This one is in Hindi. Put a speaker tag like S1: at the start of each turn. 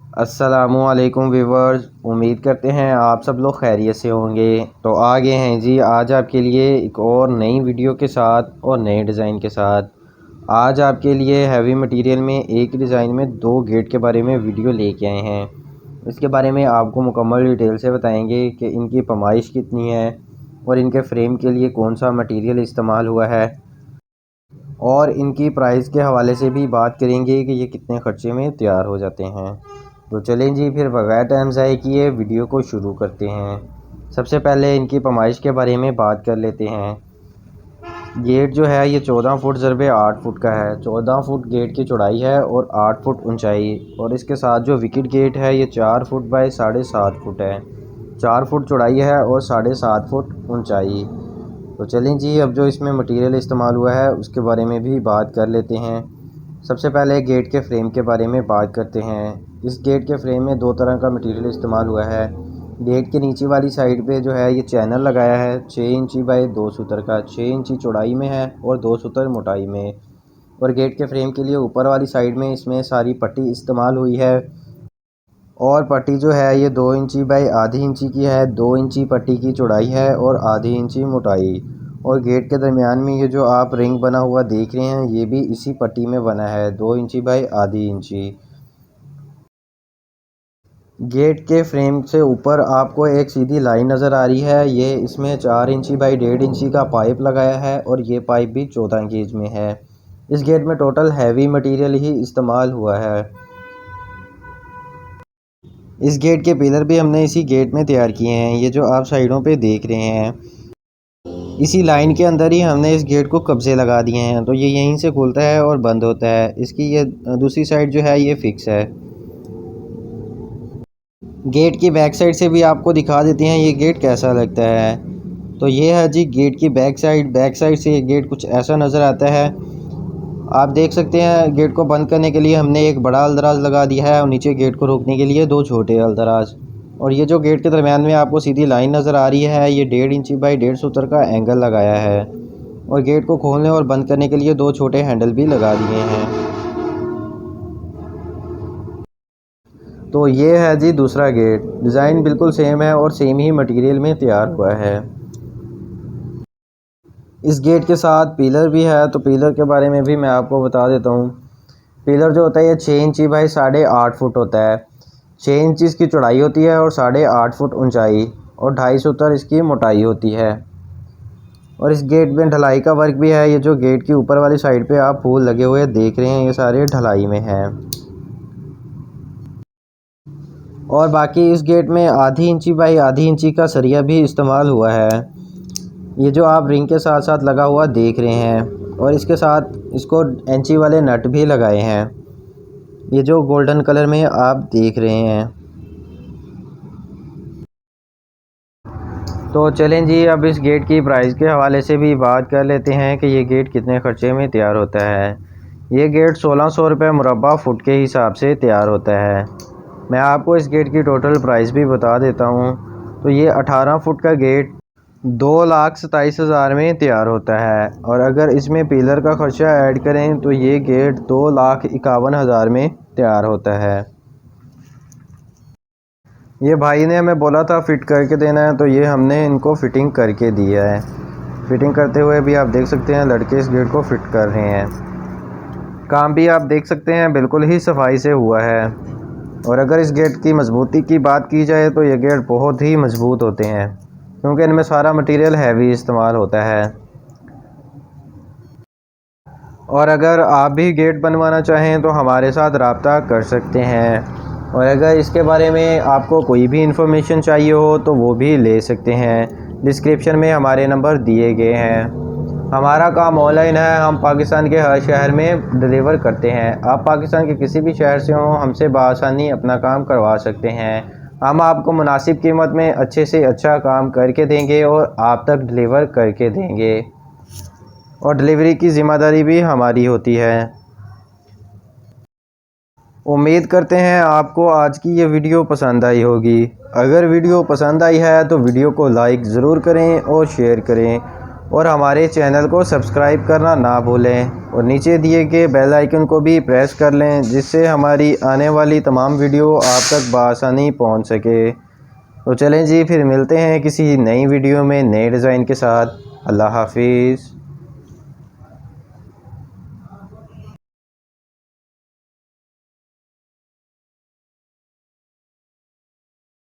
S1: अस्सलामुअलैकुम व्यूवर्स, उम्मीद करते हैं आप सब लोग खैरियत से होंगे। तो आ गए हैं जी आज आपके लिए एक और नई वीडियो के साथ और नए डिज़ाइन के साथ। आज आपके लिए हैवी मटेरियल में एक डिज़ाइन में दो गेट के बारे में वीडियो लेके आए हैं। इसके बारे में आपको मुकम्मल डिटेल से बताएंगे कि इनकी पैमाइश कितनी है और इनके फ्रेम के लिए कौन सा मटेरियल इस्तेमाल हुआ है, और इनकी प्राइस के हवाले से भी बात करेंगे कि ये कितने ख़र्चे में तैयार हो जाते हैं। तो चलें जी, फिर बगैर टाइम ज़ाय किए वीडियो को शुरू करते हैं। सबसे पहले इनकी पैमाइश के बारे में बात कर लेते हैं। गेट जो है ये 14 फुट ज़रबे 8 फुट का है। 14 फुट गेट की चौड़ाई है और 8 फुट ऊंचाई, और इसके साथ जो विकेट गेट है ये 4 फुट बाय 7.5 फुट है। 4 फुट चौड़ाई है और 7.5 फुट ऊंचाई। तो चलें जी, अब जो इसमें मटेरियल इस्तेमाल हुआ है उसके बारे में भी बात कर लेते हैं। सबसे पहले गेट के फ्रेम के बारे में बात करते हैं। इस गेट के फ्रेम में दो तरह का मटेरियल इस्तेमाल हुआ है। गेट के नीचे वाली साइड पे जो है ये चैनल लगाया है 6 इंची बाय 2 सूतर का, 6 इंची चौड़ाई में है और 2 सूतर मोटाई में। और गेट के फ्रेम के लिए ऊपर वाली साइड में इसमें सारी पट्टी इस्तेमाल हुई है, और पट्टी जो है ये 2 इंची बाय आधी इंची की है। 2 इंची पट्टी की चौड़ाई है और आधी इंची मोटाई। और गेट के दरमियान में ये जो आप रिंग बना हुआ देख रहे हैं ये भी इसी पट्टी में बना है, 2 इंची बाय आधी इंची। गेट के फ्रेम से ऊपर आपको एक सीधी लाइन नज़र आ रही है, ये इसमें 4 इंची बाई 1.5 इंची का पाइप लगाया है और ये पाइप भी 14 गेज में है। इस गेट में टोटल हैवी मटेरियल ही इस्तेमाल हुआ है। इस गेट के पिलर भी हमने इसी गेट में तैयार किए हैं, ये जो आप साइडों पे देख रहे हैं। इसी लाइन के अंदर ही हमने इस गेट को कब्जे लगा दिए हैं, तो ये यहीं से खुलता है और बंद होता है। इसकी ये दूसरी साइड जो है ये फिक्स है। गेट की बैक साइड से भी आपको दिखा देते हैं ये गेट कैसा लगता है। तो ये है जी गेट की बैक साइड। बैक साइड से ये गेट कुछ ऐसा नज़र आता है। आप देख सकते हैं गेट को बंद करने के लिए हमने एक बड़ा अलदराज लगा दिया है और नीचे गेट को रोकने के लिए दो छोटे अलदराज। और ये जो गेट के दरमियान में आपको सीधी लाइन नज़र आ रही है ये 1.5 इंची बाई 1.5 सूत्र का एंगल लगाया है। और गेट को खोलने और बंद करने के लिए दो छोटे हैंडल भी लगा दिए हैं। तो ये है जी दूसरा गेट। डिज़ाइन बिल्कुल सेम है और सेम ही मटेरियल में तैयार हुआ है। इस गेट के साथ पिलर भी है, तो पिलर के बारे में भी मैं आपको बता देता हूँ। पिलर जो होता है ये 6 इंची बाई 8.5 फुट होता है। 6 इंची इसकी चौड़ाई होती है और 8.5 फुट ऊंचाई, और 2.5 सूत्र इसकी मोटाई होती है। और इस गेट में ढलाई का वर्क भी है। ये जो गेट की ऊपर वाली साइड पे आप फूल लगे हुए देख रहे हैं ये सारे ढलाई में हैं। और बाकी इस गेट में आधी इंची बाई आधी इंची का सरिया भी इस्तेमाल हुआ है, ये जो आप रिंग के साथ साथ लगा हुआ देख रहे हैं। और इसके साथ इसको इंची वाले नट भी लगाए हैं, ये जो गोल्डन कलर में आप देख रहे हैं। तो चलें जी, अब इस गेट की प्राइस के हवाले से भी बात कर लेते हैं कि ये गेट कितने ख़र्चे में तैयार होता है। ये गेट 1600 रुपये मुरब्बा फुट के हिसाब से तैयार होता है। मैं आपको इस गेट की टोटल प्राइस भी बता देता हूँ। तो ये 18 फुट का गेट 2,27,000 में तैयार होता है, और अगर इसमें पिलर का ख़र्चा ऐड करें तो ये गेट 2,51,000 में तैयार होता है। ये भाई ने हमें बोला था फ़िट करके देना है, तो ये हमने इनको फ़िटिंग करके दिया है। फ़िटिंग करते हुए भी आप देख सकते हैं लड़के इस गेट को फ़िट कर रहे हैं। काम भी आप देख सकते हैं बिल्कुल ही सफाई से हुआ है। और अगर इस गेट की मजबूती की बात की जाए तो ये गेट बहुत ही मजबूत होते हैं, क्योंकि इनमें सारा मटेरियल हैवी इस्तेमाल होता है। और अगर आप भी गेट बनवाना चाहें तो हमारे साथ रब्ता कर सकते हैं। और अगर इसके बारे में आपको कोई भी इन्फॉर्मेशन चाहिए हो तो वो भी ले सकते हैं। डिस्क्रिप्शन में हमारे नंबर दिए गए हैं। हमारा काम ऑनलाइन है, हम पाकिस्तान के हर शहर में डिलीवर करते हैं। आप पाकिस्तान के किसी भी शहर से हों हमसे बआसानी अपना काम करवा सकते हैं। हम आपको मुनासिब कीमत में अच्छे से अच्छा काम करके देंगे और आप तक डिलीवर करके देंगे, और डिलीवरी की ज़िम्मेदारी भी हमारी होती है। उम्मीद करते हैं आपको आज की ये वीडियो पसंद आई होगी। अगर वीडियो पसंद आई है तो वीडियो को लाइक ज़रूर करें और शेयर करें। और हमारे चैनल को सब्सक्राइब करना ना भूलें और नीचे दिए गए बेल आइकन को भी प्रेस कर लें, जिससे हमारी आने वाली तमाम वीडियो आप तक बआसानी पहुंच सके। तो चलें जी, फिर मिलते हैं किसी नई वीडियो में नए डिज़ाइन के साथ। अल्लाह हाफिज़।